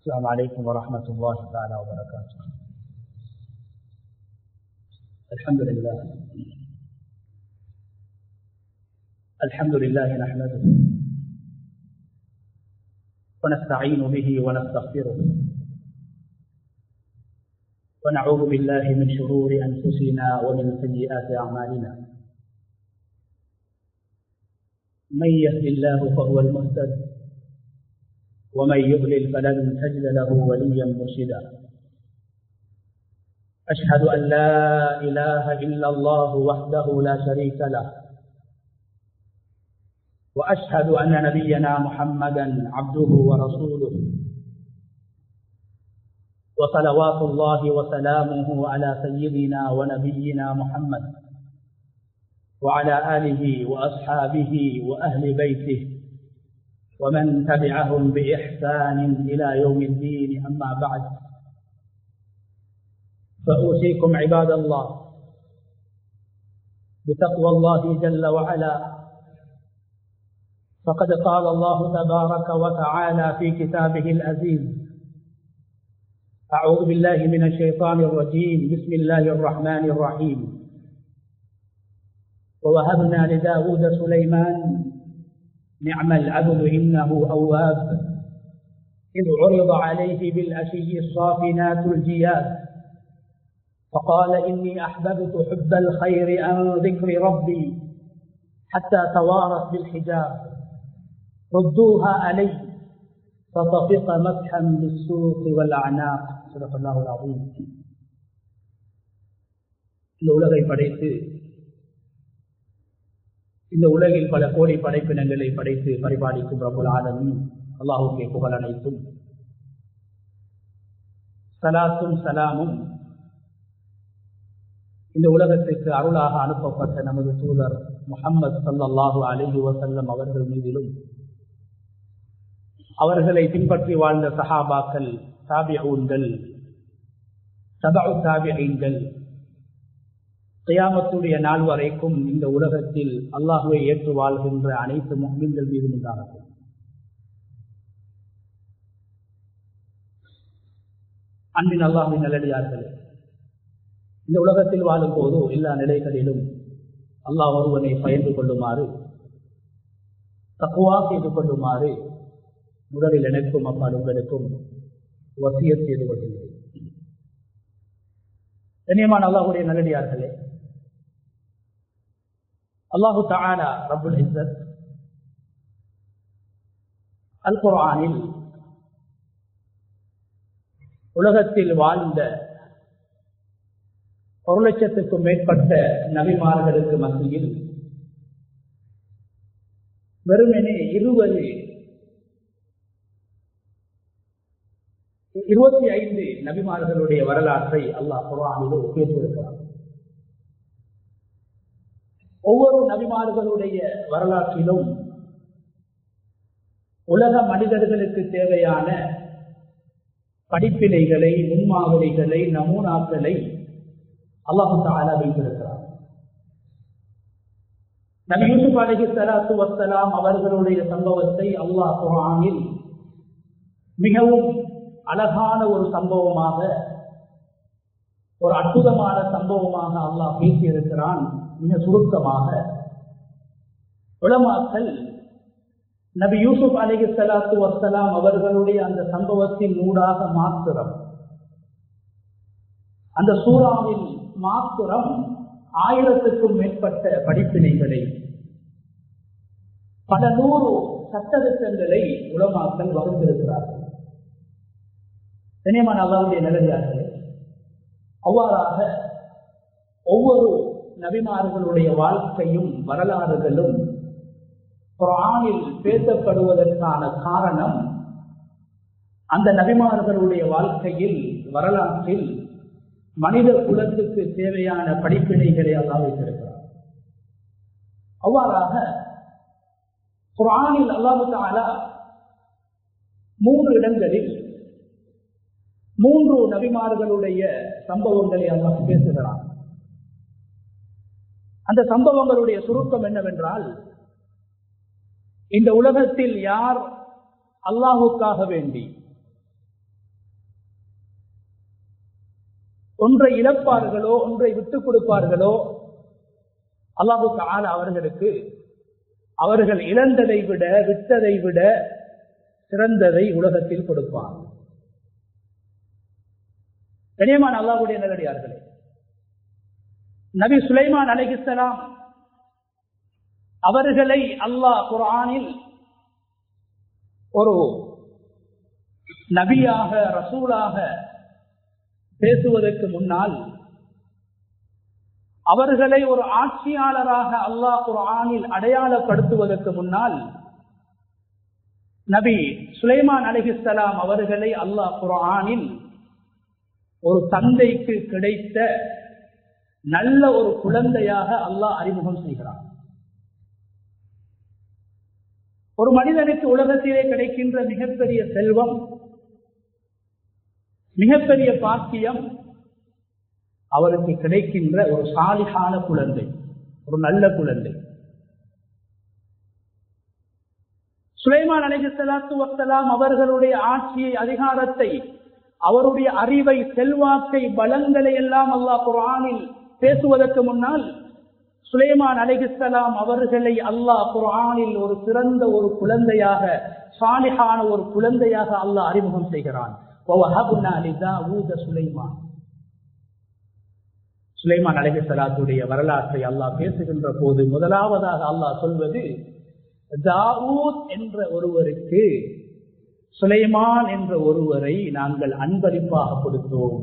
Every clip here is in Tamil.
السلام عليكم ورحمة الله تعالى وبركاته. الحمد لله نحمده ونستعين به ونستغفره ونعوذ بالله من شرور أنفسنا ومن سيئات أعمالنا. من يهد الله فهو المهتد ومن يضلل فلن تجد له وليا مرشدا. أشهد أن لا إله إلا الله وحده لا شريك له وأشهد أن نبينا محمدا عبده ورسوله وصلوات الله وسلامه على سيدنا ونبينا محمد وعلى آله وأصحابه وأهل بيته ومن تبعهم بإحسان إلى يوم الدين. أما بعد، فأوصيكم عباد الله بتقوى الله جل وعلا، فقد قال الله تبارك وتعالى في كتابه العزيز: أعوذ بالله من الشيطان الرجيم، بسم الله الرحمن الرحيم. ووهبنا لداود سليمان نعم العبد إنه أواب إذ عرض عليه بالعشي الصافنات الجياد فقال إني أحببت حب الخير عن ذكر ربي حتى توارت بالحجاب ردوها علي فطفق مسحا بالسوق والأعناق. صدق الله العظيم. இந்த உலகை படைத்து இந்த உலகில் பல கோடி படைப்பினங்களை படைத்து பரிபாலிக்கும் ரப்புல் ஆலமீன் அல்லாஹ்வுக்கே புகழ் அனைத்தும். ஸலாத்தும் ஸலாமும் இந்த உலகத்திற்கு அருளாக அனுப்பப்பட்ட நமது தூதர் முஹம்மது ஸல்லல்லாஹு அலைஹி வஸல்லம் அவர்கள் மீதிலும், அவர்களை பின்பற்றி வாழ்ந்த சஹாபாக்கள், தாபிஊன்கள், தபஉ தாபிஈன்கள், கியாமத்துடைய நாள் வரைக்கும் இந்த உலகத்தில் அல்லாஹ்வை ஏற்று வாழ்கின்ற அனைத்து முஃமின்கள் மீதும் உண்டாகட்டும். அன்பின் அல்லாஹ்வின் நல்லடியார்களே, இந்த உலகத்தில் வாழும் போது எல்லா நிலைகளிலும் அல்லாஹ் ஒருவனை பயந்து கொள்ளுமாறு, தக்வா செய்து கொள்ளுமாறு முதலில் எனக்கும் அப்பால் உங்களுக்கும் வசியத் செய்து கொள்கிறேன். கண்ணியமான அல்லாஹ்வுடைய நல்லடியார்களே, அல்லாஹு தஆலா ரப்புல் இஸ்ஸத் அல் குர்ஆனில் உலகத்தில் வாழ்ந்த 1,00,000க்கும் மேற்பட்ட நபிமார்களுக்கு மத்தியில் வெறுமனே 25 நபிமார்களுடைய வரலாற்றை அல்லாஹ் குர்ஆனிலே பேசியிருக்கிறார். ஒவ்வொரு நபிமார்களுடைய வரலாற்றிலும் உலக மனிதர்களுக்கு தேவையான படிப்பினைகளை, முன்மாதிரிகளை, நமூனாக்களை அல்லாஹ் தஆலா வைத்திருக்கிறார். நபி யூசுப் அலைஹிஸ்ஸலாத்து வஸ்ஸலாம் அவர்களுடைய சம்பவத்தை அல்லாஹ் குர்ஆனில் மிகவும் அழகான ஒரு சம்பவமாக, ஒரு அற்புதமான சம்பவமாக அல்லாஹ் பேசியிருக்கிறான். மிக சுருக்கமாக உலமாக்கள் நபி யூசுப் அலைஹிஸ்ஸலாத்து வஸ்ஸலாம் அவர்களுடைய அந்த சம்பவத்தின் ஊடாக மாத்திரம், அந்த சூறாவில் மாத்திரம் 1000க்கும் மேற்பட்ட படிப்பினைகளை, பல 100 சட்டதிட்டங்களை உலமாக்கள் வகுத்திருக்கிறார்கள். கண்ணியமான அல்லாஹ்வுடைய நல்லடியார்களே, அவ்வாறாக ஒவ்வொரு நபிமார்களுடைய வாழ்க்கையும் வரலாறுகளும் குர்ஆனில் பேசப்படுவதற்கான காரணம், அந்த நபிமார்களுடைய வாழ்க்கையில், வரலாற்றில் மனித குலத்துக்கு தேவையான படிப்பினைகளை அல்லாஹ் வைத்திருக்கிறார். அவ்வாறாக குர்ஆனில் அல்லாஹ் தஆலா 3 இடங்களில் 3 நபிமார்களுடைய சம்பவங்களை அல்லாஹ் பேசுகிறார். அந்த சம்பவங்களுடைய சுருக்கம் என்னவென்றால், இந்த உலகத்தில் யார் அல்லாஹுக்காக வேண்டி ஒன்றை இழப்பார்களோ ஒன்றை விட்டுக் கொடுப்பார்களோ அல்லாஹ் தஆலா அவர்களுக்கு அவர்கள் இழந்ததை விட விட்டதை விட சிறந்ததை உலகத்தில் கொடுப்பார். கண்ணியமான அல்லாஹ்வுடைய நல்லடியார்களே, நபி சுலைமான் அலைஹிஸ்ஸலாம் அவர்களை அல்லாஹ் குர்ஆனில் ஒரு நபியாக ரசூலாக பேசுவதற்கு முன்னால் அவர்களை ஒரு ஆட்சியாளராக அல்லாஹ் குர்ஆனில் அடையாளப்படுத்துவதற்கு முன்னால் நபி சுலைமான் அலைஹிஸ்ஸலாம் அவர்களை அல்லாஹ் குர்ஆனில் ஒரு தந்தைக்கு கிடைத்த நல்ல ஒரு குழந்தையாக அல்லாஹ் அறிமுகம் செய்கிறார். ஒரு மனிதனுக்கு உலகத்திலே கிடைக்கின்ற மிகப்பெரிய செல்வம், மிகப்பெரிய பாக்கியம் அவருக்கு கிடைக்கின்ற ஒரு சாலிஹான குழந்தை, ஒரு நல்ல குழந்தை. சுலைமான் அலைஹிஸ்ஸலாத்து வஸ்ஸலாம் அவர்களுடைய ஆட்சியை, அதிகாரத்தை, அவருடைய அறிவை, செல்வாக்கை, பலங்களை எல்லாம் அல்லாஹ் குர்ஆனில் பேசுவதற்கு முன்னால் சுலைமான் அலைஹிஸ்ஸலாம் அவர்களை அல்லாஹ் குர்ஆனில் ஒரு சிறந்த ஒரு குழந்தையாக, சாலிஹான ஒரு குழந்தையாக அல்லாஹ் அறிமுகம் செய்கிறான். வவஹப்னா லிதாவூத சுலைமான். சுலைமான் அலைஹிஸ்ஸலாத்துடைய வரலாற்றை அல்லாஹ் பேசுகின்ற போது முதலாவதாக அல்லாஹ் சொல்வது, தாவூத் என்ற ஒருவருக்கு சுலைமான் என்ற ஒருவரை நாங்கள் அன்பளிப்பாக கொடுத்தோம்,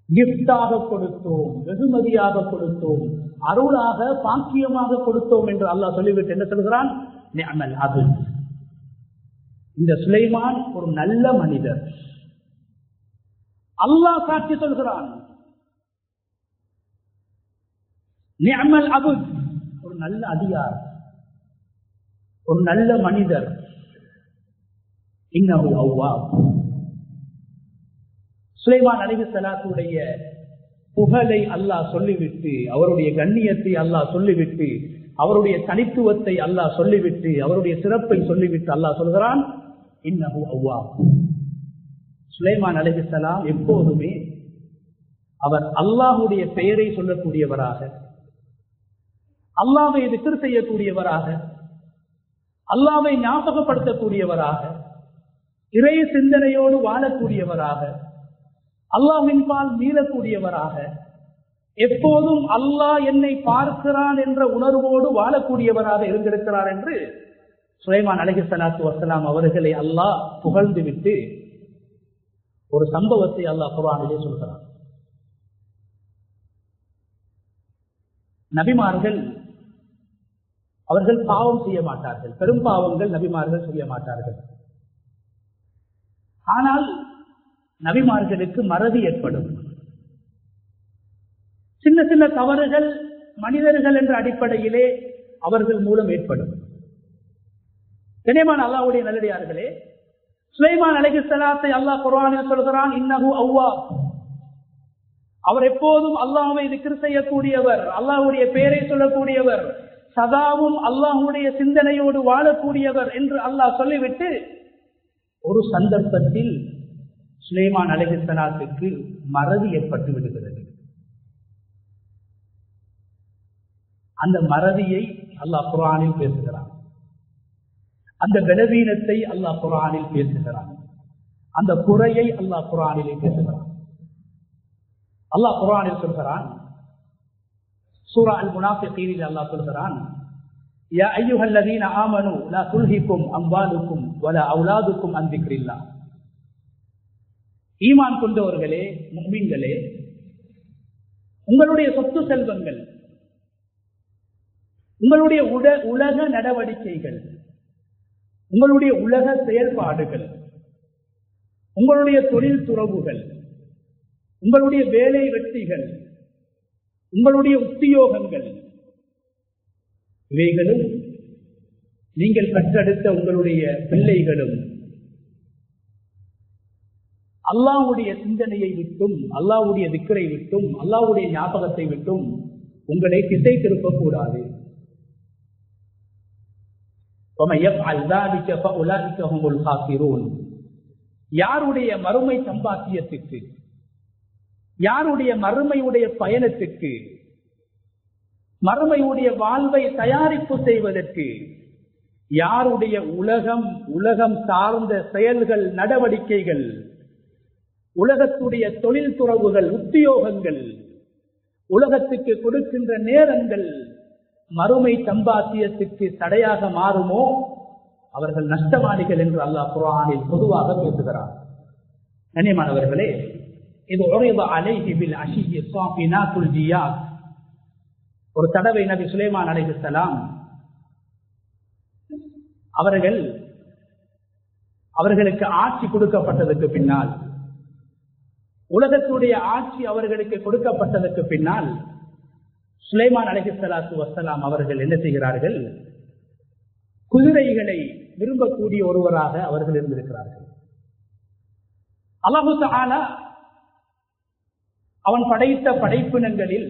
கிஃப்டாக கொடுத்தோம், வெகுமதியாக கொடுத்தோம், அருளாக பாக்கியமாக கொடுத்தோம் என்று அல்லாஹ் சொல்லிவிட்டு என்ன சொல்கிறான்? நிஅமல் அப்த். இந்த சுலைமான் ஒரு நல்ல மனிதர். அல்லாஹ் சாட்சி சொல்கிறான், நிஅமல் அப்த், ஒரு நல்ல அடியார், ஒரு நல்ல மனிதர். இன்னஹு அவ்வாப். சுலைமான் அலைஹிஸ்ஸலாத்துடைய புகழை அல்லாஹ் சொல்லிவிட்டு, அவருடைய கண்ணியத்தை அல்லாஹ் சொல்லிவிட்டு, அவருடைய தனித்துவத்தை அல்லாஹ் சொல்லிவிட்டு, அவருடைய சிறப்பை சொல்லிவிட்டு அல்லாஹ் சொல்கிறான், இன்னஹு அவ்வாப். சுலைமான் அலைஹிஸ்ஸலாம் எப்போதுமே அவர் அல்லாஹ்வுடைய பெயரை சொல்லக்கூடியவராக, அல்லாஹ்வை திக்ர் செய்யக்கூடியவராக, அல்லாஹ்வை ஞாபகப்படுத்தக்கூடியவராக, இறை சிந்தனையோடு வாழக்கூடியவராக, அல்லாஹ்வின் பால் மீளக்கூடியவராக, எப்போதும் அல்லாஹ் என்னை பார்க்கிறான் என்ற உணர்வோடு வாழக்கூடியவராக இருந்திருக்கிறார் என்று சுலைமான் அலைஹிஸ்ஸலாத்து வஸ்ஸலாம் அவர்களை அல்லாஹ் புகழ்ந்து விட்டு ஒரு சம்பவத்தை அல்லாஹ் குர்ஆனிலே சொல்கிறார். நபிமார்கள் அவர்கள் பாவம் செய்ய மாட்டார்கள், பெரும் பாவங்கள் நபிமார்கள் செய்ய மாட்டார்கள். ஆனால் நபிமார்களுக்கு மறதி ஏற்படும். சின்ன சின்ன தவறுகள் மனிதர்கள் என்ற அடிப்படையிலே அவர்கள் மூலம் ஏற்படும். கண்ணியமான அல்லாஹ்வுடைய நல்லடியார்களே, சுலைமான் அலைஹிஸ்ஸலாத்தை அல்லாஹ் குர்ஆனில் சொல்கிறான், இன்னஹு அவ்வாப். அவர் எப்போதும் அல்லாஹ்வை திக்ர் செய்யக்கூடியவர், அல்லாஹ்வுடைய பெயரை சொல்லக்கூடியவர், சதாவும் அல்லாஹ்வுடைய சிந்தனையோடு வாழக்கூடியவர் என்று அல்லாஹ் சொல்லிவிட்டு ஒரு சந்தர்ப்பத்தில் சுலைமான் அலைஹிஸ்ஸலாத்துக்கு மறதி ஏற்பட்டு விடுகிறது. அந்த மறதியை அல்லாஹ் குர்ஆனில் பேசுகிறான், அந்த பலவீனத்தை அல்லாஹ் குர்ஆனில் பேசுகிறான், அந்த குறையை அல்லாஹ் குர்ஆனிலே பேசுகிறான். அல்லாஹ் குர்ஆனில் சொல்கிறான், சூரா அல் முனாஃபிகீனில் அல்லாஹ் சொல்கிறான், யா அய்யுஹல்லதீன ஆமனூ லா துல்ஹிக்கும் அம்வாலுக்கும் வலா அவுலாதுக்கும் அன் திக்ரில்லாஹ். ஈமான் கொண்டவர்களே, முஃமின்களே, உங்களுடைய சொத்து செல்வங்கள், உங்களுடைய உலக நடவடிக்கைகள், உங்களுடைய உலக செயல்பாடுகள், உங்களுடைய தொழில் துறவுகள், உங்களுடைய வேலை வெற்றிகள், உங்களுடைய உத்தியோகங்கள், இவைகளும் நீங்கள் பெற்றெடுத்த உங்களுடைய பிள்ளைகளும் அல்லாஹ்வுடைய சிந்தனையை விட்டும், அல்லாஹ்வுடைய திக்ரை விட்டும், அல்லாஹ்வுடைய ஞாபகத்தை விட்டும் உங்களை திசை திருப்பக்கூடாது. யாருடைய மறுமை சம்பாத்தியத்துக்கு, யாருடைய மறுமையுடைய பயணத்துக்கு, மறுமையுடைய வாழ்வை தயாரிப்பு செய்வதற்கு, யாருடைய உலகம் சார்ந்த செயல்கள், நடவடிக்கைகள், உலகத்துடைய தொழில் துறவுகள், உத்தியோகங்கள், உலகத்துக்கு கொடுக்கின்ற நேரங்கள் மறுமை சம்பாத்தியத்துக்கு தடையாக மாறுமோ அவர்கள் நஷ்டவாதிகள் என்று அல்லாஹ் குர்ஆனில் பொதுவாக பேசுகிறார். கண்ணியமானவர்களே, இது உரைப அலைஹி பில் அஷிய்யி ஸாஃபினாத்துல் ஜியாத். ஒரு தடவை நபி சுலைமான் அலைஹிஸ்ஸலாம் அவர்களுக்கு ஆட்சி கொடுக்கப்பட்டதற்கு பின்னால், உலகத்துடைய ஆட்சி அவர்களுக்கு கொடுக்கப்பட்டதற்கு பின்னால் சுலைமான் அலைஹிஸ்ஸலாத்து வஸ்ஸலாம் அவர்கள் என்ன செய்கிறார்கள்? குதிரைகளை விரும்பக்கூடிய ஒருவராக அவர்கள் இருந்திருக்கிறார்கள். அல்லாஹு தஆலா அவன் படைத்த படைப்பினங்களில்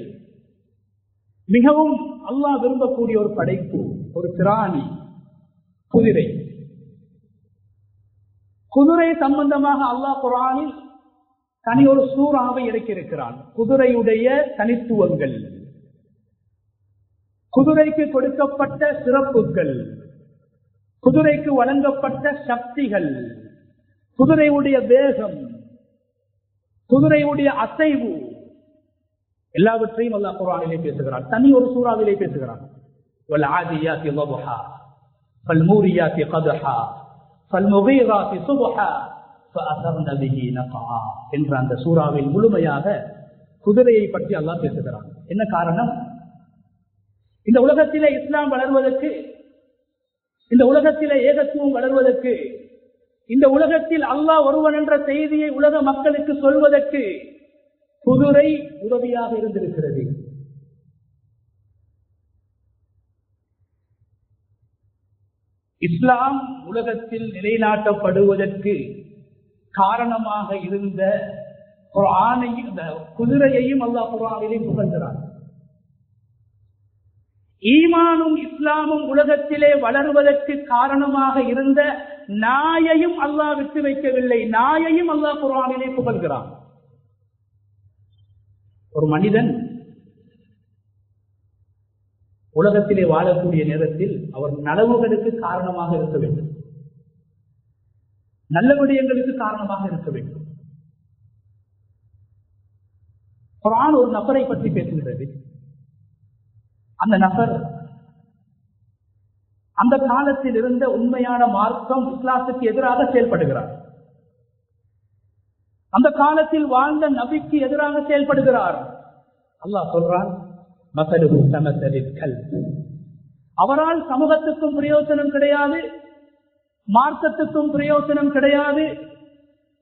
மிகவும் அல்லாஹ் விரும்பக்கூடிய ஒரு படைப்பு, ஒரு பிராணி குதிரை. குதிரை சம்பந்தமாக அல்லாஹ் குர்ஆனில் தனி ஒரு சூறாவை இறக்கியிருக்கிறான். குதிரையுடைய தனித்துவங்கள், குதிரைக்கு கொடுக்கப்பட்ட சிறப்புகள், குதிரைக்கு வழங்கப்பட்ட சக்திகள், குதிரையுடைய வேகம், குதிரையுடைய அசைவு, எல்லாவற்றையும் அல்லாஹ் குர்ஆனிலே பேசுகிறான். தனி ஒரு சூறாவிலே பேசுகிறான். வல்ஆதியாத்தி ضبحا فالموريات قدحا فالمغيرات صبحا فأثرن به نقعا என்ற அந்த சூறாவில் முழுமையாக குதிரையை பற்றி அல்லாஹ் பேசுகிறான். என்ன காரணம்? இந்த உலகத்திலே இஸ்லாம் வளர்வதற்கு, இந்த உலகத்திலே ஏகத்துவம் வளர்வதற்கு, இந்த உலகத்தில் அல்லாஹ் ஒருவன் என்ற செய்தியை உலக மக்களுக்கு சொல்வதற்கு குதிரை உதவியாக இருந்திருக்கிறது. இஸ்லாம் உலகத்தில் நிலைநாட்டப்படுவதற்கு காரணமாக இருந்த குதிரையையும் அல்லாஹ் குர்ஆனிலே புகழ்கிறார். ஈமானும் இஸ்லாமும் உலகத்திலே வளர்வதற்கு காரணமாக இருந்த நாயையும் அல்லாஹ் விட்டு வைக்கவில்லை. நாயையும் அல்லாஹ் குர்ஆனிலே புகழ்கிறான். ஒரு மனிதன் உலகத்திலே வாழக்கூடிய நேரத்தில் அவர் நலவுகளுக்கு காரணமாக இருக்க வேண்டும், நல்ல விடயங்களுக்கு காரணமாக இருக்க வேண்டும். குர்ஆன் ஒரு நபரை பற்றி பேசுகிறது. அந்த நபர் அந்த காலத்தில் இருந்த உண்மையான மார்க்கம் இஸ்லாத்துக்கு எதிராக செயல்படுகிறார். அந்த காலத்தில் வாழ்ந்த நபிக்கு எதிராக செயல்படுகிறார். அல்லாஹ் சொல்றான், மஸலுஹு கமஸலில் கல்ப். அவரால் சமூகத்துக்கும் பிரயோஜனம் கிடையாது, மார்க்கத்துக்கும் பிரயோஜனம் கிடையாது,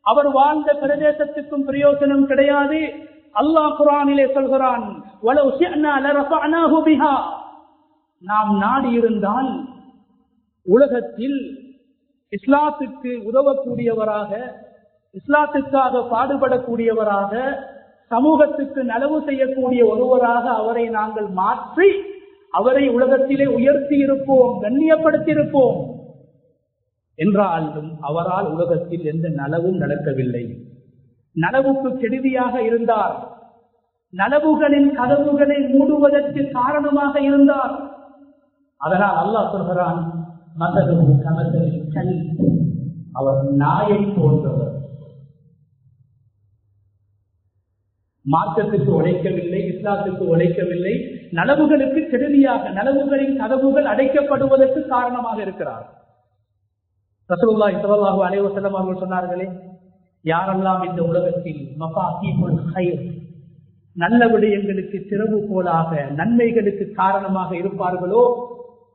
அவர் வாழ்ந்த பிரதேசத்துக்கும் பிரயோஜனம் கிடையாது. அல்லாஹ் குர்ஆனிலே சொல்கிறான், வலவ் ஷிஅனா லரஃபஅனாஹு பிஹா. நாம் நாடி இருந்தால் உலகத்தில் இஸ்லாத்துக்கு உதவக்கூடியவராக, இஸ்லாத்துக்காக பாடுபடக்கூடியவராக, சமூகத்துக்கு நலவு செய்யக்கூடிய ஒருவராக அவரை நாங்கள் மாற்றி அவரை உலகத்திலே உயர்த்தி இருப்போம், கண்ணியப்படுத்தி இருப்போம். என்றாலும் அவரால் உலகத்தில் எந்த நலவும் நடக்கவில்லை. நலவுக்கு கெடுதியாக இருந்தார், நலவுகளின் கதவுகளை மூடுவதற்கு காரணமாக இருந்தார். அதனால் அல்லாஹ் சொல்கிறான், மஸலுஹு கமஸலில் கல்ப். அவர் நாயை போன்றவர். மார்க்கத்துக்கு உழைக்கவில்லை, இஸ்லாத்துக்கு உழைக்கவில்லை, நலவுகளுக்கு கெடுதியாக, நலவுகளின் கதவுகள் அடைக்கப்படுவதற்கு காரணமாக இருக்கிறார். ரசூலுல்லாஹி ஸல்லல்லாஹு அலைஹி வஸல்லம் அவர்கள் சொன்னார்களே, யாரெல்லாம் இந்த உலகத்தில் மஃபாத்தீஹுல் கைர், நல்ல விடயங்களுக்கு திறவுகோலாக, நன்மைகளுக்கு காரணமாக இருப்பார்களோ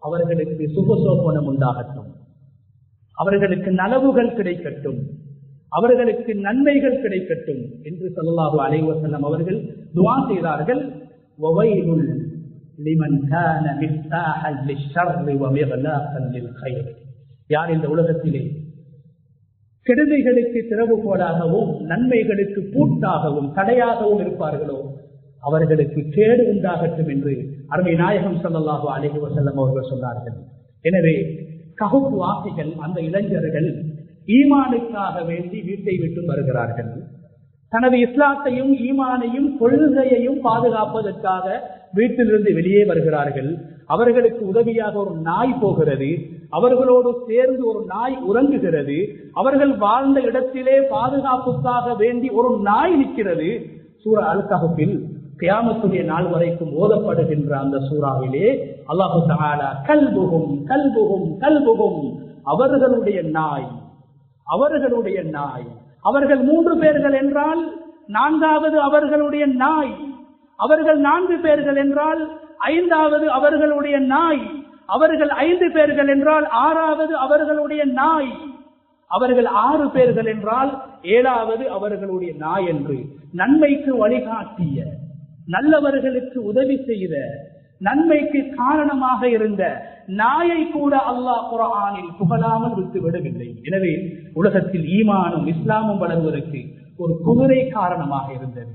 அவர்களுக்கு சுபசோபனம் உண்டாகட்டும், அவர்களுக்கு நலவுகள் கிடைக்கட்டும், அவர்களுக்கு நன்மைகள் கிடைக்கட்டும் என்று ஸல்லல்லாஹு அலைஹி வஸல்லம் அவர்கள் துஆ செய்தார்கள். வவைலுல் லிமன் கான மிஃதாஹல் லிஷ்ஷர்ரி வ மிக்லாகன் லில் கைர். யார் இந்த உலகத்திலே கெடுதிகளுக்கு திறவுகோலாகவும் நன்மைகளுக்கு பூட்டாகவும் தடையாகவும் இருப்பார்களோ அவர்களுக்கு கேடு உண்டாகட்டும் என்று அருமை நாயகம் ஸல்லல்லாஹு அலைஹி வஸல்லம் அவர்கள் சொன்னார்கள். எனவே கஹஃப் வாசிகள், அந்த இளைஞர்கள் ஈமானுக்காக வேண்டி வீட்டை விட்டு வருகிறார்கள். தனது இஸ்லாத்தையும் ஈமானையும் கொள்கையையும் பாதுகாப்பதற்காக வீட்டிலிருந்து வெளியே வருகிறார்கள். அவர்களுக்கு உதவியாக ஒரு நாய் போகிறது, அவர்களோடு சேர்ந்து ஒரு நாய் உறங்குகிறது, அவர்கள் வாழ்ந்த இடத்திலே பாதுகாப்புக்காக வேண்டி ஒரு நாய் நிற்கிறது. சூரா அல் கஹ்ஃபில் கியாமத்துடைய நாள் வரைக்கும் ஓதப்படுகின்ற அந்த சூறாவிலே அல்லாஹு தஆலா கல்புஹும் கல்புஹும் கல்புஹும், அவர்களுடைய நாய், அவர்களுடைய நாய். அவர்கள் 3 பேர்கள் என்றால் 4வது அவர்களுடைய நாய், அவர்கள் 4 பேர்கள் என்றால் 5வது அவர்களுடைய நாய், அவர்கள் 5 பேர்கள் என்றால் 6வது அவர்களுடைய நாய், அவர்கள் 6 பேர்கள் என்றால் 7வது அவர்களுடைய நாய் என்று நன்மைக்கு வழிகாட்டிய, நல்லவர்களுக்கு உதவி செய்த, நன்மைக்கு காரணமாக இருந்த நாயை கூட அல்லாஹ் குர்ஆனில் புகழாமல் விட்டு விடவில்லை. எனவே உலகத்தில் ஈமானும் இஸ்லாமும் வளர்வதற்கு ஒரு குதிரை காரணமாக இருந்தது,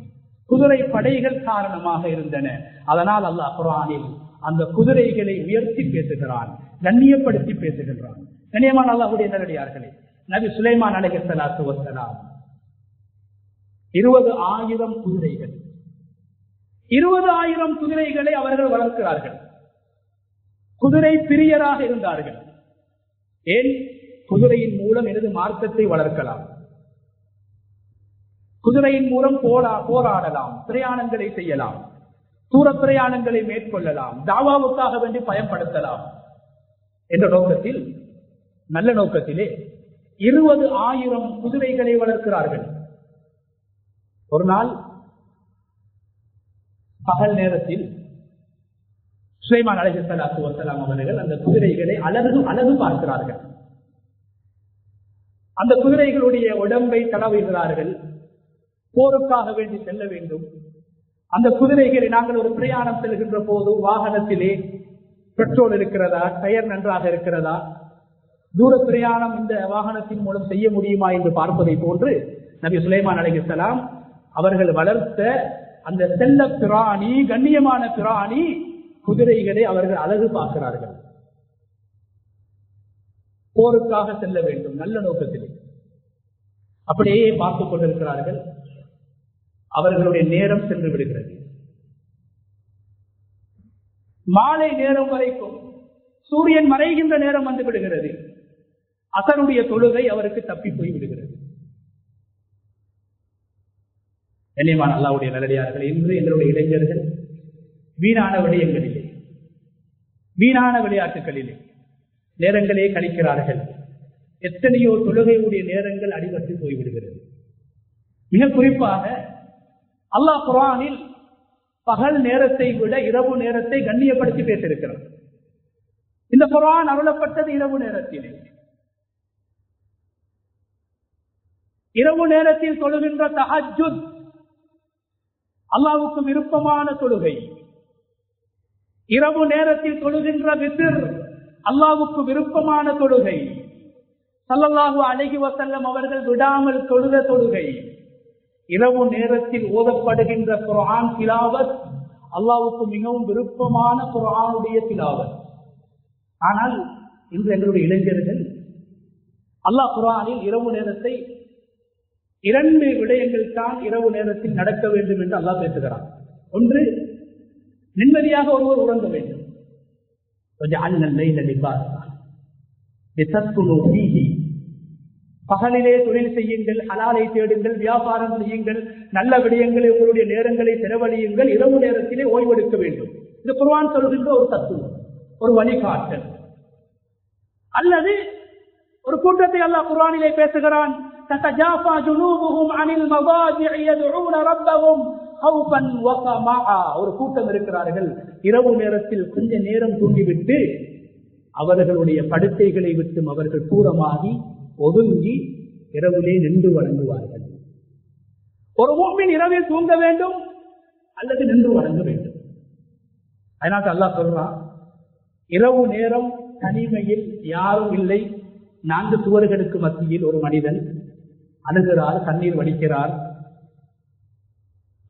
குதிரை படைகள் காரணமாக இருந்தன. அதனால் அல்லாஹ் குர்ஆனில் அந்த குதிரைகளை உயர்த்தி பேசுகிறான், கண்ணியப்படுத்தி பேசுகின்றான். கண்ணியமான அல்லாஹ்வுடைய நல்லடியார்களே, நபி சுலைமான் அலைஹிஸ்ஸலாத்து வஸ்ஸலாம் 20,000 குதிரைகள், 20,000 குதிரைகளை அவர்கள் வளர்க்கிறார்கள். குதிரை பிரியராக இருந்தார்கள். ஏன்? குதிரையின் மூலம் எனது மார்க்கத்தை வளர்க்கலாம், குதிரையின் மூலம் போராடலாம், பிரயாணங்களை செய்யலாம், தூர பிரயாணங்களை மேற்கொள்ளலாம், தாவாவுக்காக வேண்டி பயன்படுத்தலாம் என்ற நோக்கத்தில், நல்ல நோக்கத்திலே 20,000 குதிரைகளை வளர்க்கிறார்கள். ஒரு நாள் பகல் நேரத்தில் சுலைமான் அலைஹிஸ்ஸலாத்து வஸ்ஸலாம் அவர்கள் அந்த குதிரைகளை அழகு பார்க்கிறார்கள். அந்த குதிரைகளுடைய உடம்பை தடவுகிறார்கள். போருக்காக வேண்டி செல்ல வேண்டும். அந்த குதிரைகளை நாங்கள் ஒரு பிரயாணம் செல்கின்ற போது வாகனத்திலே பெட்ரோல் இருக்கிறதா, டயர் நன்றாக இருக்கிறதா, தூர பிரயாணம் இந்த வாகனத்தின் மூலம் செய்ய முடியுமா என்று பார்ப்பதை போன்று நபி சுலைமான் அலைஹிஸ்ஸலாம் அவர்கள் வளர்த்த அந்த செல்ல பிராணி, கண்ணியமான பிராணி குதிரைகளை அவர்கள் அழகு பார்க்கிறார்கள். போருக்காக செல்ல வேண்டும் நல்ல நோக்கத்தில் அப்படியே பார்த்துக் கொண்டிருக்கிறார்கள். அவர்களுடைய நேரம் சென்று விடுகிறது. மாலை நேரம் வரைக்கும் சூரியன் மறைகின்ற நேரம் வந்து விடுகிறது. அசருடைய தொழுகை அவருக்கு தப்பி போய் விடுகிறது. கண்ணியமான அல்லாஹ்வுடைய நல்லடியார்களே, இன்று எங்களுடைய இளைஞர்கள் வீணான விடயங்களிலே, வீணான விளையாட்டுகளிலே நேரங்களே கழிக்கிறார்கள். எத்தனையோ தொழுகையுடைய நேரங்கள் அடிபட்டு போய்விடுகிறது. மிக குறிப்பாக அல்லாஹ் குர்ஆனில் பகல் நேரத்தை விட இரவு நேரத்தை கண்ணியப்படுத்தி பேசியிருக்கிறார். இந்த குர்ஆன் அருளப்பட்டது இரவு நேரத்திலே. இரவு நேரத்தில் தொழுகின்ற தஹஜ்ஜுத் அல்லாஹ்வுக்கு விருப்பமான தொழுகை. இரவு நேரத்தில் தொழுகின்ற வித்ர் அல்லாஹ்வுக்கு விருப்பமான தொழுகை. ஸல்லல்லாஹு அலைஹி வஸல்லம் அவர்கள் விடாமல் தொழுத தொழுகை. இரவு நேரத்தில் ஓதப்படுகின்ற குர்ஆன் திலாவத் அல்லாஹ்வுக்கு மிகவும் விருப்பமான குர்ஆனுடைய திலாவத். ஆனால் இன்று எங்களுடைய இளைஞர்கள் அல்லாஹ் குர்ஆனில் இரவு நேரத்தை 2 விடயங்கள் தான் இரவு நேரத்தில் நடக்க வேண்டும் என்று அல்லாஹ் பேசுகிறான். ஒன்று, நிம்மதியாக ஒருவர் உறங்க வேண்டும். பகலிலே தொழில் செய்யுங்கள், ஹலாலை தேடுங்கள், வியாபாரம் செய்யுங்கள், நல்ல விடயங்களை உங்களுடைய நேரங்களை செலவழியுங்கள். இரவு நேரத்திலே ஓய்வெடுக்க வேண்டும். இது குர்ஆன் சொல்கின்ற ஒரு தத்துவம், ஒரு வழிகாட்டல். அல்லது ஒரு கூட்டத்தை அல்லாஹ் குர்ஆனிலே பேசுகிறான். تتجافى جنوبهم عن المضاجع يدعون ربهم خوفا وطمعا. ஒரு கூட்டம் இருக்கிறார்கள், இரவு நேரத்தில் கொஞ்ச நேரம் தூங்கிவிட்டு அவர்களுடைய படுக்கைகளை விட்டு அவர்கள் தூரமாகி ஒதுங்கி இரவிலே நின்று வணங்குவார்கள். ஒரு முஃமின் இரவில் தூங்க வேண்டும் அல்லது நின்று வணங்க வேண்டும். அதனால அல்லாஹ் சொல்றான், இரவு நேரம் தனிமையில் யாரும் இல்லை, 4 சுவர்களுக்கு மத்தியில் ஒரு மனிதன் அழுகிறார், கண்ணீர் வடிக்கிறார்.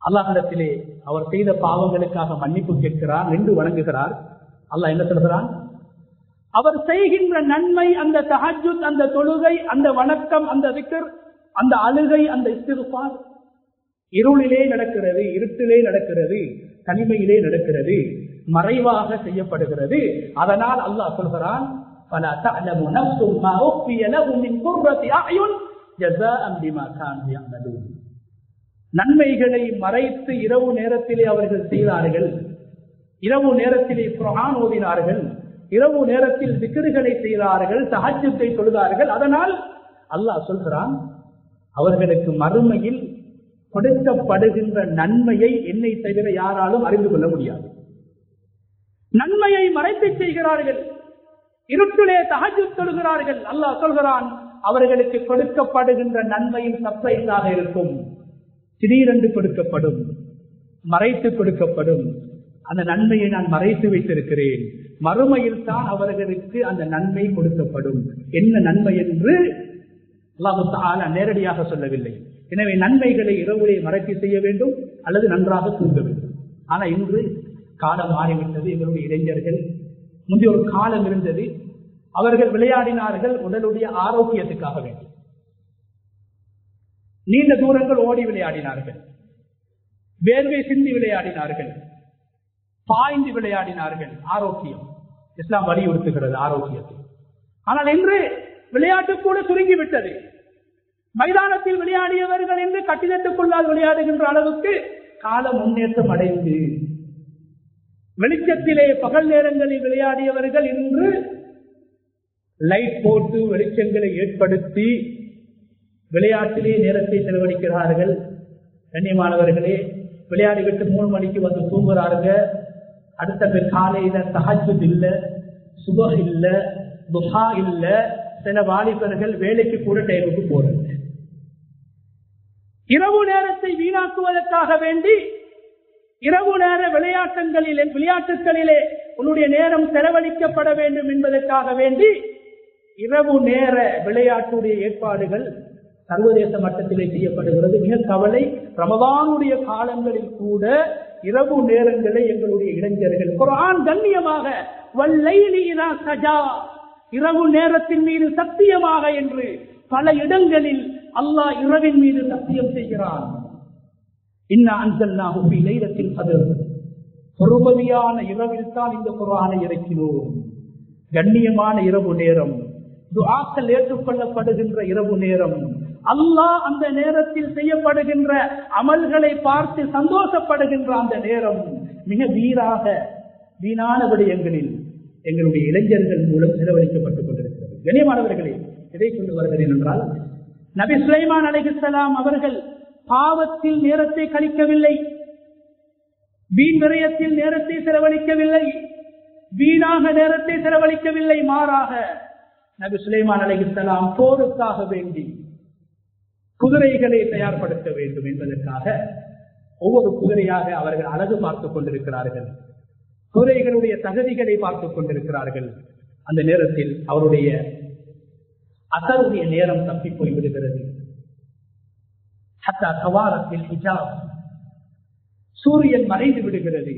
அல்லாஹ்விடத்திலே அவர் செய்த பாவங்களுக்காக மன்னிப்பு கேட்கிறார், நின்று வணங்குகிறார். அல்லாஹ் என்ன சொல்கிறான்? அவர் செய்கின்ற நன்மை, அந்த தஹஜ்ஜுத், அந்த தொழுகை, அந்த வணக்கம், அந்த விக்ர், அந்த அழுகை, அந்த இஸ்திக்ஃபார் இருளிலே நடக்கிறது, இருட்டிலே நடக்கிறது, தனிமையிலே நடக்கிறது, மறைவாக செய்யப்படுகிறது. அதனால் அல்லாஹ் சொல்கிறான், فَلَا تَعْلَمُ نَفْسٌ مَا أُخْفِيَ لَهُم مِّن قُرَّةِ أَعْيُنٍ جَزَاءً بِمَا كَانُوا يَعْمَلُونَ. நன்மைகளை மறைத்து இரவு நேரத்திலே அவர்கள் செய்தார்கள், இரவு நேரத்திலே குர்ஆன் ஓதினார்கள், இரவு நேரத்தில் திக்ருகளை செய்தார்கள், தஹஜ்ஜுதை தொழுதார்கள். அதனால் அல்லாஹ் சொல்கிறான், அவர்களுக்கு மறுமையில் கொடுக்கப்படுகின்ற நன்மையை என்னை தவிர யாராலும் அறிந்து கொள்ள முடியாது. நன்மையை மறைத்து செய்கிறார்கள், இருட்டிலே தஹஜ்ஜுத் தொழுகிறார்கள். அல்லாஹ் சொல்கிறான், அவர்களுக்கு கொடுக்கப்படுகின்ற நன்மையின் சர்ப்ரைஸாக இருக்கும். திடீரென்று கொடுக்கப்படும், மறைத்து கொடுக்கப்படும். அந்த நன்மையை நான் மறைத்து வைத்திருக்கிறேன், மறுமையில் தான் அவர்களுக்கு அந்த நன்மை கொடுக்கப்படும். என்ன நன்மை என்று அல்லாஹ் தஆலா நேரடியாக சொல்லவில்லை. எனவே நன்மைகளை இரவுலே மறைத்து செய்ய வேண்டும் அல்லது நன்றாக தூங்க வேண்டும். ஆனா இன்று காலம் மாறிவிட்டது. எங்களுடைய இளைஞர்கள், முந்தைய ஒரு காலம் இருந்தது, அவர்கள் விளையாடினார்கள் உடலுடைய ஆரோக்கியத்துக்காக வேண்டும், நீண்ட தூரங்கள் ஓடி விளையாடினார்கள், வேர்வை சிந்தி விளையாடினார்கள், பாய்ந்து விளையாடினார்கள். ஆரோக்கியம் இஸ்லாம் வலியுறுத்துகிறது ஆரோக்கியத்தை. ஆனால் இன்று விளையாட்டு கூட சுருங்கிவிட்டது. மைதானத்தில் விளையாடியவர்கள் என்று கட்டிடத்துக்குள்ளால் விளையாடுகின்ற அளவுக்கு கால முன்னேற்றம் அடைந்து, வெளிச்சத்திலே பகல் நேரங்களில் விளையாடியவர்கள் இன்று லைட் போட்டு வெளிச்சங்களை ஏற்படுத்தி விளையாட்டிலே நேரத்தை செலவழிக்கிறார்கள். கண்ணியமானவர்களே, விளையாடிவிட்டு 3 மணிக்கு வந்து தூங்குறாங்க. அடுத்த காலையில தஹஜ்ஜுத் இல்ல, சுபஹ் இல்ல, துஹா இல்ல. சில வாலிபர்கள் வேலைக்கு கூட டைமுக்கு போறது. இரவு நேரத்தை வீணாக்குவதற்காக வேண்டி, இரவு நேர விளையாட்டுகளிலே உன்னுடைய நேரம் செலவழிக்கப்பட வேண்டும் என்பதற்காக வேண்டி இரவு நேர விளையாட்டுடைய ஏற்பாடுகள் சர்வதேச மட்டத்திலே செய்யப்படுகிறது. மிக கவலை. ரமதானுடைய காலங்களில் கூட இரவு நேரங்களை எங்களுடைய இளைஞர்கள், குர்ஆன் கண்ணியமாக வல்லைலி இதா சஜா, இரவு நேரத்தின் மீது சத்தியமாக என்று பல இடங்களில் அல்லாஹ் இரவின் மீது சத்தியம் செய்கிறான். இன்னா அன்ஸல்னாஹு ஃபீ லைலத்தில் கத்ர், பொறுமதியான இரவில் தான் இந்த குர்ஆனை இறக்கினோம். கண்ணியமான இரவு நேரம், துஆக்கள் ஏற்றுக்கொள்ளப்படுகின்ற இரவு நேரம், அல்லாஹ் அந்த நேரத்தில் செய்யப்படுகின்ற அமல்களை பார்த்து சந்தோஷப்படுகின்ற அந்த நேரம் மிக வீணான விடயங்களில் எங்களுடைய இளைஞர்கள் மூலம் செலவழிக்கப்பட்டுக் கொண்டிருக்கிறது. கண்ணியமானவர்களே, எதை கொண்டு வருகிறேன் என்றால், நபி சுலைமான் அலைஹிஸ்ஸலாம் அவர்கள் பாவத்தில் நேரத்தை கழிக்கவில்லை, வீண் விரயத்தில் நேரத்தை செலவழிக்கவில்லை, வீணாக நேரத்தை செலவழிக்கவில்லை. மாறாக நபி சுலைமான் அலைஹிஸ்ஸலாம் போருக்காக வேண்டி குதிரைகளை தயார்படுத்த வேண்டும் என்பதற்காக ஒவ்வொரு குதிரையாக அவர்கள் அழகு பார்த்துக் கொண்டிருக்கிறார்கள், குதிரைகளுடைய தகுதிகளை பார்த்துக் கொண்டிருக்கிறார்கள். அந்த நேரத்தில் அவருடைய அசருடைய நேரம் தப்பி போய் விடுகிறது. சூரியன் மறைந்து விடுகிறது,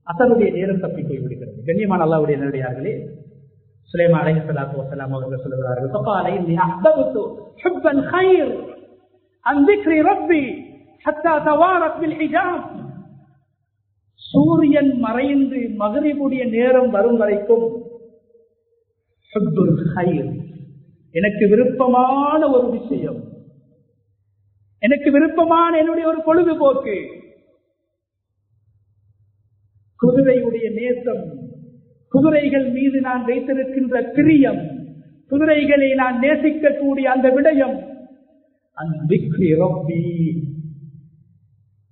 அசருடைய நேரம் தப்பி போய் விடுகிறது. கண்ணியமான அல்லாஹ்வுடைய நல்லடியார்களே, சுலைமான் அலைஹிஸ்ஸலாத்து வஸலாம் அவர்கள் சொல்கிறார்கள், ஃபகால இன்னி அஹ்பப்து ஹுப்பல் கைர் அன் ذிக்ரி ரப்பி ஹத்தா தவாரத் பில் ஹிஜாப். சூரியன் மறைந்து மக்ரிபுடைய நேரம் வரும் வரைக்கும் ஹுப்புல் கைர், எனக்கு விருப்பமான ஒரு விஷயம், எனக்கு விருப்பமான என்னுடைய ஒரு பொழுதுபோக்கு, குதிரையுடைய நேசம், குதிரைகள் மீது நான் வைத்திருக்கின்ற பிரியம், குதிரைகளை நான் நேசிக்கக்கூடிய அந்த விடயம்,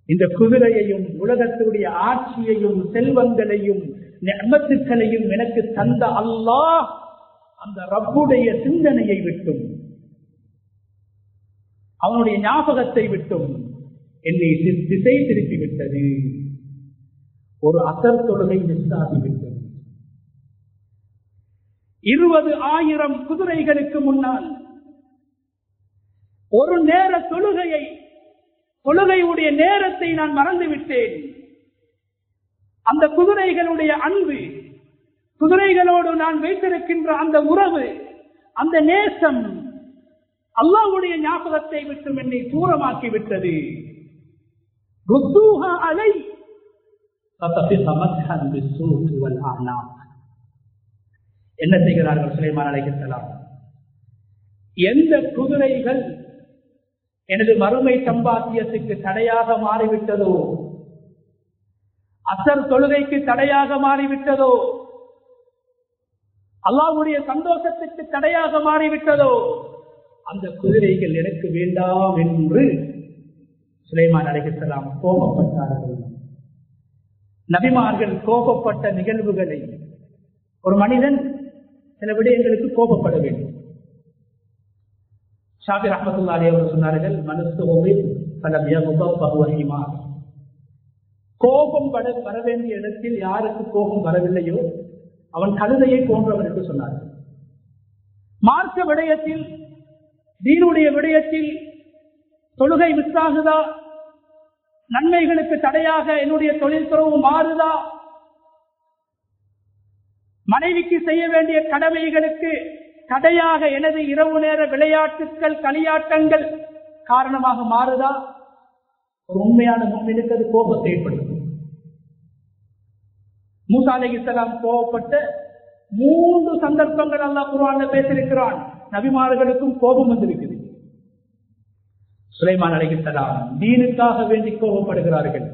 இந்த குதிரையையும் உலகத்துடைய ஆட்சியையும் செல்வங்களையும் நிஅமத்துக்களையும் எனக்கு தந்த அல்லாஹ் அந்த ரப்புடைய சிந்தனையை விட்டும் அவனுடைய ஞாபகத்தை விட்டும் என்னை திசை திருப்பிவிட்டது. ஒரு அசர் தொழுகை மிஸ் ஆகிவிட்டது. 20,000 குதிரைகளுக்கு முன்னால் ஒரு நேர தொழுகையுடைய நேரத்தை நான் மறந்துவிட்டேன். அந்த குதிரைகளுடைய அன்பு, குதிரைகளோடு நான் வைத்திருக்கின்ற அந்த உறவு, அந்த நேசம் அல்லாஹ்வுடைய ஞாபகத்தை விட்டு என்னை தூரமாக்கி விட்டது. ருத்தூஹா அலை ஃபதஃபிக மஸ்ஹன் பிஸ்ஸூகி வல் அஅனாக். என்ன செய்கிறார்கள் சுலைமான் அலைஹிஸ்ஸலாம்? எந்த குதிரைகள் எனது மறுமை சம்பாத்தியத்துக்கு தடையாக மாறிவிட்டதோ, அசர் தொழுகைக்கு தடையாக மாறிவிட்டதோ, அல்லாஹ்வுடைய சந்தோஷத்துக்கு தடையாக மாறிவிட்டதோ, அந்த குதிரைகள் எனக்கு வேண்டாம் என்று சுலைமான் அலைஹிஸ்ஸலாம் கோபப்பட்டார்கள். நபிமார்கள் கோபப்பட்ட நிகழ்வுகளை, ஒரு மனிதன் சில விடயங்களுக்கு கோபப்பட வேண்டும். ஷாஃபி ரஹ்மத்துல்லாஹி அலைஹி அவர்கள் சொன்னார்கள், கோபம் வர வேண்டிய இடத்தில் யாருக்கு கோபம் வரவில்லையோ அவன் கழுதையை போன்றவன் என்று சொன்னார்கள். மார்க்க விடயத்தில், தீனுடைய விடயத்தில் தொழுகை மிஸ்ஸாகுதா, நன்மைகளுக்கு தடையாக என்னுடைய தொழில் துறவு மாறுதா, மனைவிக்கு செய்ய வேண்டிய கடமைகளுக்கு தடையாக எனது இரவு நேர விளையாட்டுக்கள், களியாட்டங்கள் காரணமாக மாறுதா, ஒரு உண்மையான முன்னிலைக்கு அது கோபத்தை ஏற்படுத்தும். மூசா அலைஹிஸ்ஸலாம் கோபப்பட்ட 3 சந்தர்ப்பங்கள் அல்லாஹ் குர்ஆன்ல பேசியிருக்கிறான். நபிமார்களுக்கும் கோபம் வந்திருக்குது. சுலைமான் அலைஹிஸ்ஸலாம் தீனுக்காக வேண்டி கோபப்படுகிறார்கள்.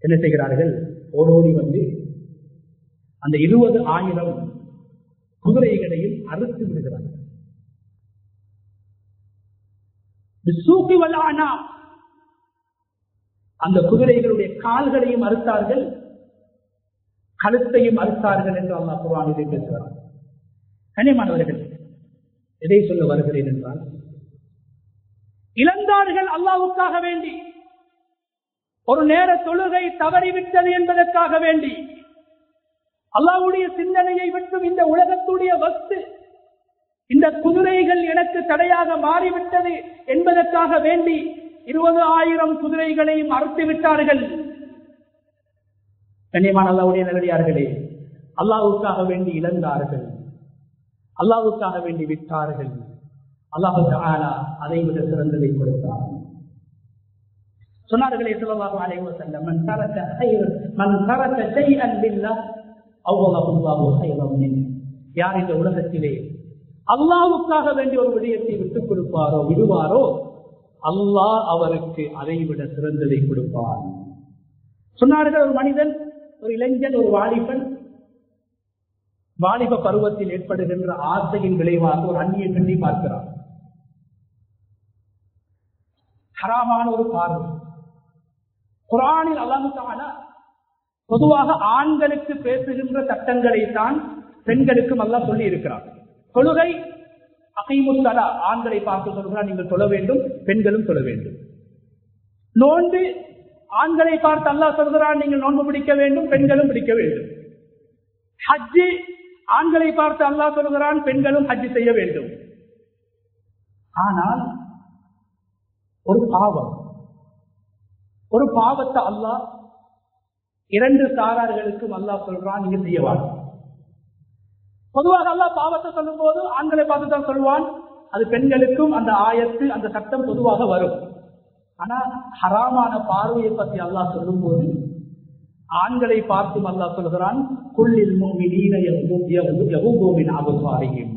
என்ன செய்கிறார்கள்? ஓடோடி வந்து அந்த 20,000 குதிரைகளையும் அறுத்து விடுகிறார்கள். அந்த குதிரைகளுடைய கால்களையும் அறுத்தார்கள், கழுத்தையும் அறுத்தார்கள் என்று அல்லாஹ் குர்ஆனிலே பேசுகிறார். கண்ணியமானவர்கள், எதை சொல்ல வருகிறேன் என்றால், இழந்தார்கள் அல்லாஹ்வுக்காக வேண்டி, ஒரு நேர தொழுகை தவறிவிட்டது என்பதற்காக வேண்டி, அல்லாஹ்வுடைய சிந்தனையை விட்டும் இந்த உலகத்துடைய வஸ்து, இந்த குதிரைகள் எனக்கு தடையாக மாறிவிட்டது என்பதற்காக வேண்டி 20,000 குதிரைகளையும் அறுத்து விட்டார்கள். கண்ணியமான அல்லாஹ்வுடைய நல்லடியார்களே, அல்லாஹ்வுக்காக வேண்டி இழந்தார்கள், அல்லாஹ்வுக்காக வேண்டி விட்டார்கள். அல்லாஹ் தஆலா அதை விட சிறந்ததை கொடுத்தார். சொன்னார்களே ஸல்லல்லாஹு அலைஹி வஸல்லம், மன் தரக ஷைஅன் லில்லாஹ் அவ்வளவு அல்லாஹு கைரம் மின்ஹு. யார் இந்த உலகத்திலே அல்லாஹ்வுக்காக வேண்டிய ஒரு விடயத்தை விட்டுக் கொடுப்பாரோ, விடுவாரோ, அல்லாஹ் அவருக்கு அதை விட சிறந்ததை கொடுப்பார். சொன்னார்கள், ஒரு மனிதன், ஒரு இளைஞன், ஒரு வாலிபன் வாலிப பருவத்தில் ஏற்படுகின்ற ஆசையின் விளைவாக ஒரு அந்நிய பெண்ணை பார்க்கிறார். ஹராமான ஒரு பார்வை. குர்ஆனில் அல்லாஹ் தஆலா பொதுவாக ஆண்களுக்கு பேசுகின்ற சட்டங்களை தான் பெண்களுக்கும் அல்லாஹ் சொல்லி இருக்கிறார். தொழுகை அகீமுஸ் ஸலா, ஆண்களை பார்த்து சொல்கிறார், நீங்கள் தொழ வேண்டும், பெண்களும் தொழ வேண்டும். நோன்பு ஆண்களை பார்த்து அல்லாஹ் சொல்கிறார், நீங்கள் நோன்பு பிடிக்க வேண்டும், பெண்களும் பிடிக்க வேண்டும். ஹஜ் ஆண்களை பார்த்து அல்லாஹ் சொல்கிறான், பெண்களும் ஹஜ் செய்ய வேண்டும். ஆனால் ஒரு பாவத்தை அல்லாஹ் 2 சாரார்களுக்கும் அல்லாஹ் சொல்றான், நீங்க செய்யவாங்க. பொதுவாக அல்லாஹ் பாவத்தை சொல்லும் போது ஆண்களை பார்த்து தான் சொல்வான், அது பெண்களுக்கும் அந்த ஆயத்து, அந்த சட்டம் பொதுவாக வரும். ஆனா ஹராமான பார்வையை பற்றி அல்லாஹ் சொல்லும் போது ஆண்களை பார்த்தும் அல்லாஹ் சொல்கிறான், குல்லில் முஃமினீன யகுது மின் அப்சாரிஹிம்.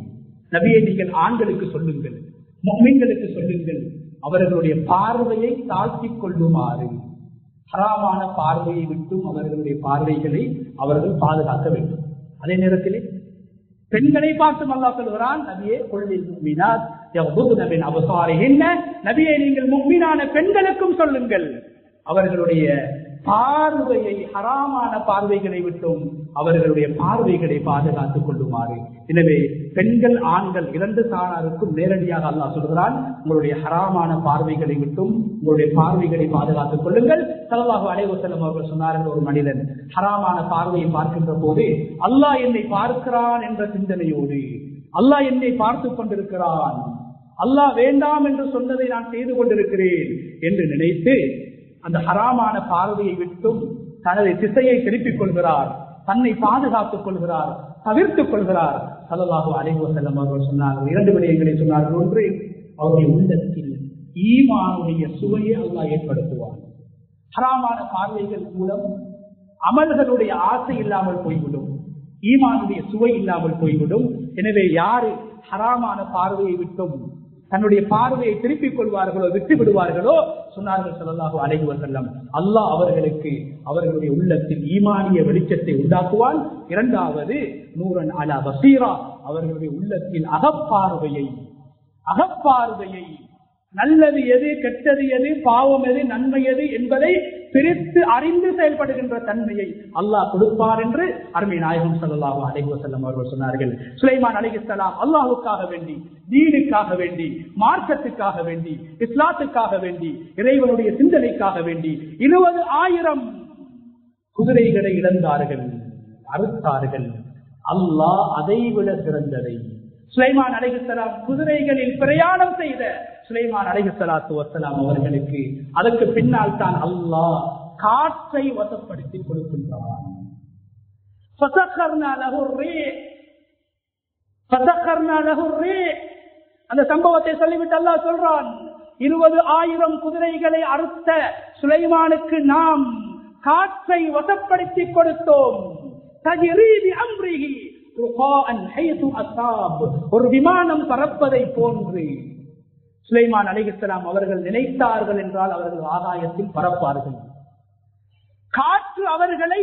நபியே, நீங்கள் ஆண்களுக்கு சொல்லுங்கள், முஃமின்களுக்கு சொல்லுங்கள், அவர்களுடைய பார்வையை தாழ்த்திக் கொள்ளுமாறு. ஹராமான பார்வையை விட்டும் அவர்களுடைய பார்வைகளை அவர்கள் பாதுகாக்க வேண்டும். அதே நேரத்திலே பெண்களை பார்த்தும் அல்லாஹ் சொல்கிறான், நபியே, குல்லில் முஃமினாத் யகுதுன மின் அப்சாரிஹின்ன. நபியே, நீங்கள் முஃமினான பெண்களுக்கும் சொல்லுங்கள், அவர்களுடைய பார்வையை, ஹராமான பார்வைகளை விட்டும் அவர்களுடைய பார்வைகளை பாதுகாத்துக் கொள்ளுமாறு. எனவே பெண்கள், ஆண்கள் 2 சாராருக்கும் நேரடியாக அல்லாஹ் சொல்கிறான், உங்களுடைய ஹராமான பார்வைகளை விட்டும் உங்களுடைய பார்வைகளை பாதுகாத்துக் கொள்ளுங்கள். ஸல்லல்லாஹு அலைஹி வஸல்லம் அவர்கள் சொன்னார்கள், ஒரு மனிதன் ஹராமான பார்வையை பார்க்கின்ற போது அல்லாஹ் என்னை பார்க்கிறான் என்ற சிந்தனையோடு, அல்லாஹ் என்னை பார்த்துக் கொண்டிருக்கிறான், அல்லாஹ் வேண்டாம் என்று சொன்னதை நான் செய்து கொண்டிருக்கிறேன் என்று நினைத்து அந்த ஹராமான பார்வையை விட்டும் தனது திசையை திருப்பிக் கொள்கிறார், தன்னை பாதுகாத்துக் கொள்கிறார், தவிர்த்துக் கொள்கிறார். ஸல்லல்லாஹு அலைஹி வஸல்லம் அவர்கள் சொன்னார்கள், 2 விடயங்களை சொன்னார்கள். ஒன்று, அவருடைய உள்ளத்தில் ஈமானுடைய சுவையை அல்லாஹ் ஏற்படுத்துவான். ஹராமான பார்வைகள் மூலம் அமல்களுடைய ஆசை இல்லாமல் போய்விடும், ஈமானுடைய சுவை இல்லாமல் போய்விடும். எனவே யாரு ஹராமான பார்வையை விட்டும் தன்னுடைய பார்வையை திருப்பிக் கொள்வார்களோ, விட்டு விடுவார்களோ, சொன்னார்கள் ஸல்லல்லாஹு அலைஹி வஸல்லம், அல்லாஹ் அவர்களுக்கு அவர்களுடைய உள்ளத்தில் ஈமானிய வெளிச்சத்தை உண்டாக்குவான். இரண்டாவது, நூரன் அலா பஸீரா, அவர்களுடைய உள்ளத்தில் அகப்பார்வையை நல்லது எது, கெட்டது எது, பாவம் எது, நன்மை எது என்பதை பிரித்து அறிந்து செயல்படுகின்ற தன்மையை அல்லாஹ் கொடுப்பார் என்று அருமை நாயகம் ஸல்லல்லாஹு அலைஹி வஸல்லம் அவர்கள் சொன்னார்கள். சுலைமான் அலைஹிஸ்ஸலாம் அல்லாஹ்வுக்காக வேண்டி, தீனுக்காக வேண்டி, மார்க்கத்துக்காக வேண்டி, இஸ்லாத்துக்காக வேண்டி, இறைவனுடைய சிந்தனைக்காக வேண்டி 20,000 குதிரைகளை இழந்தார்கள், அறுத்தார்கள். அல்லாஹ் அதைவிட சிறந்ததை சுலைமான் அலைஹிஸ்ஸலாம் குதிரைகளில் பிரயாணம் செய்த சுலைமான் அலைஹிஸ்ஸலாத்து வஸ்ஸலாம் அவர்களுக்கு அதற்கு பின்னால் தான் அல்லாஹ் காற்றை வசப்படுத்தி கொடுக்கின்றான். அந்த சம்பவத்தை சொல்லிவிட்டு அல்லாஹ் சொல்றான், 20,000 குதிரைகளை அறுத்த சுலைமானுக்கு நாம் காற்றை வசப்படுத்தி கொடுத்தோம். ஒரு விமானம் பறப்பதை போன்று சுலைமான் அலைஹிஸ்ஸலாம் அவர்கள் நினைத்தார்கள் என்றால் அவர்கள் ஆகாயத்தில் பறப்பார்கள். காற்று அவர்களை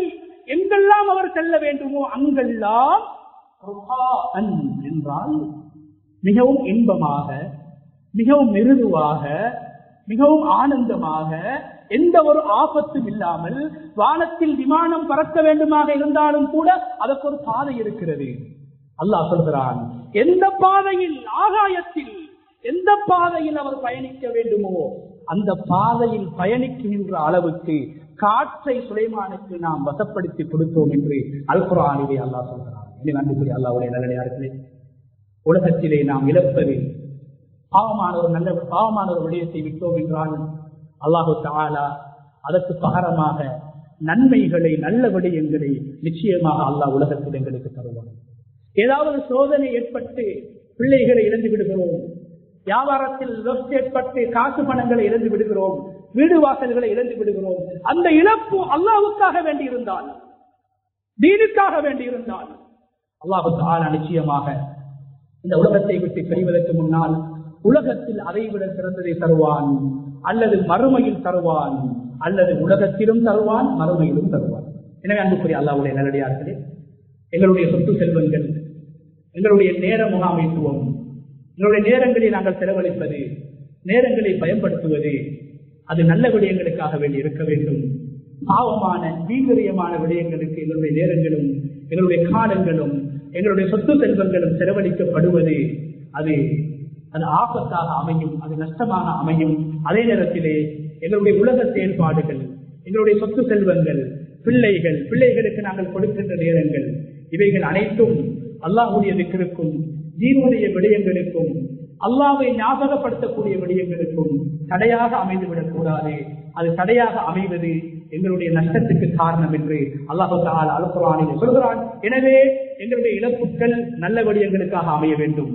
எங்கெல்லாம் அவர் செல்ல வேண்டுமோ அங்கெல்லாம் என்றால் மிகவும் இன்பமாக, மிகவும் மிருதுவாக, மிகவும் ஆனந்தமாக, எந்த ஒரு ஆபத்தும் இல்லாமல் வானத்தில் விமானம் பறக்க வேண்டுமாக இருந்தாலும் கூட அதற்கு ஒரு பாதை இருக்கிறது. அல்லாஹ் சொல்கிறான், எந்த பாதையில், ஆகாயத்தில் எந்த பாதையில் அவர் பயணிக்க வேண்டுமோ அந்த பாதையில் பயணிக்கின்ற அளவுக்கு காற்றை சுலைமானுக்கு நாம் வசப்படுத்தி கொடுத்தோம் என்று அல் குர்ஆனிலே அல்லாஹ் சொல்கிறான். நன்றிக்குரிய அல்லாஹ்வுடைய நல்லடியார்களே, உலகத்திலே நாம் இழப்பது பாவமான ஒரு விடயத்தை விட்டோம் என்றால் அல்லாஹு தஆலா அதற்கு பகரமாக நன்மைகளை, நல்ல விடயங்களை நிச்சயமாக அல்லாஹ் உலகத்தில் எங்களுக்கு தருவார். ஏதாவது சோதனை ஏற்பட்டு பிள்ளைகளை இழந்து விடுகிறோம், வியாபாரத்தில் லொஸ் ஏற்பட்டு காசு பணங்களை இழந்து விடுகிறோம், வீடு வாசல்களை இழந்து விடுகிறோம். அந்த இழப்பு அல்லாஹ்வுக்காக வேண்டி இருந்தால், தீனுக்காக வேண்டி இருந்தால் அல்லாஹு தஆலா நிச்சயமாக இந்த உலகத்தை விட்டு பிரிவதற்கு முன்னால் உலகத்தில் அதைவிட சிறந்ததை தருவான், அல்லது மறுமையில் தருவான், அல்லது உலகத்திலும் தருவான், மறுமையிலும் தருவான். எனவே அன்புக்குரிய அல்லாஹ்வுடைய நல்லடியார்களே, எங்களுடைய சொத்து செல்வங்கள், எங்களுடைய நேர முகாமைத்துவம், எங்களுடைய நேரங்களை நாங்கள் செலவழிப்பது, நேரங்களை பயன்படுத்துவது அது நல்ல விடயங்களுக்காக வேண்டி இருக்க வேண்டும். பாவமான வீண்விரயமான விடயங்களுக்கு எங்களுடைய நேரங்களும், எங்களுடைய காலங்களும், எங்களுடைய சொத்து செல்வங்களும் செலவழிக்கப்படுவது அது ஆபத்தாக அமையும், அது நஷ்டமாக அமையும். அதே நேரத்திலே எங்களுடைய உலக செயல்பாடுகள், எங்களுடைய சொத்து செல்வங்கள், பிள்ளைகளுக்கு நாங்கள் கொடுக்கின்ற நேரங்கள், இவைகள் அனைத்தும் அல்லாஹ்வுடைய திக்ருக்கும், தீனுடைய விடயங்களுக்கும், அல்லாஹ்வை ஞாபகப்படுத்தக்கூடிய விடயங்களுக்கும் தடையாக அமைந்துவிடக் கூடாது. அது தடையாக அமைவது எங்களுடைய நஷ்டத்துக்கு காரணம் என்று அல்லாஹ் தஆலா அல் குர்ஆனிலே சொல்கிறான். எனவே எங்களுடைய இழப்புகள் நல்ல விடயங்களுக்காக அமைய வேண்டும்,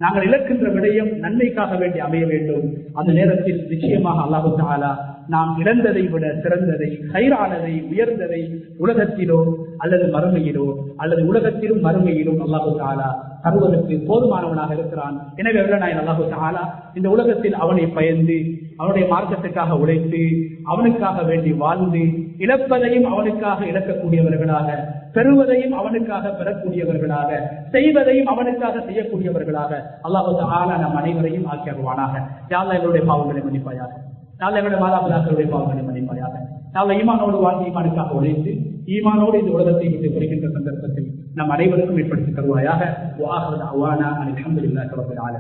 நாங்கள் இழக்கின்ற விடயம் நன்மைக்காக வேண்டி அமைய வேண்டும். அந்த நேரத்தில் நிச்சயமாக அல்லாஹ் தஆலா நாம் இழந்ததை விட சிறந்ததை, கைரானதை, உயர்ந்ததை உலகத்திலோ அல்லது மறுமையிலோ, அல்லது உலகத்திலும் மறுமையிலும் அல்லாஹ் தஆலா தருவதற்கு போதுமானவனாக இருக்கிறான். எனவே அல்லாஹ் தஆலா இந்த உலகத்தில் அவனை பயந்து, அவனுடைய மார்க்கத்துக்காக உழைத்து, அவனுக்காக வேண்டி வாழ்ந்து, இழப்பதையும் அவனுக்காக இழக்கக்கூடியவர்களாக, பெறுவதையும் அவனுக்காக பெறக்கூடியவர்களாக, செய்வதையும் அவனுக்காக செய்யக்கூடியவர்களாக அல்லாஹ் தஆலா நம் அனைவரையும் ஆக்கியருவானாக. யா அல்லாஹ் எங்களுடைய பாவங்களை மன்னிப்பாயாக, யா அல்லாஹ் எங்களுடைய மாதாபிதாக்களுடைய பாவங்களை மன்னிப்பாயாக. யா அல்லாஹ் ஈமானோடு வாழ்ந்து ஈமானுக்காக உழைத்து ஈமானோடு இந்த உலகத்தை விட்டு வருகின்ற சந்தர்ப்பத்தில் நம் அனைவருக்கும் ஏற்படுத்தி தருவாயாக. வஆஹிரு தஅவானா அல்ஹம்துலில்லாஹி ரப்பில் ஆலமீன்.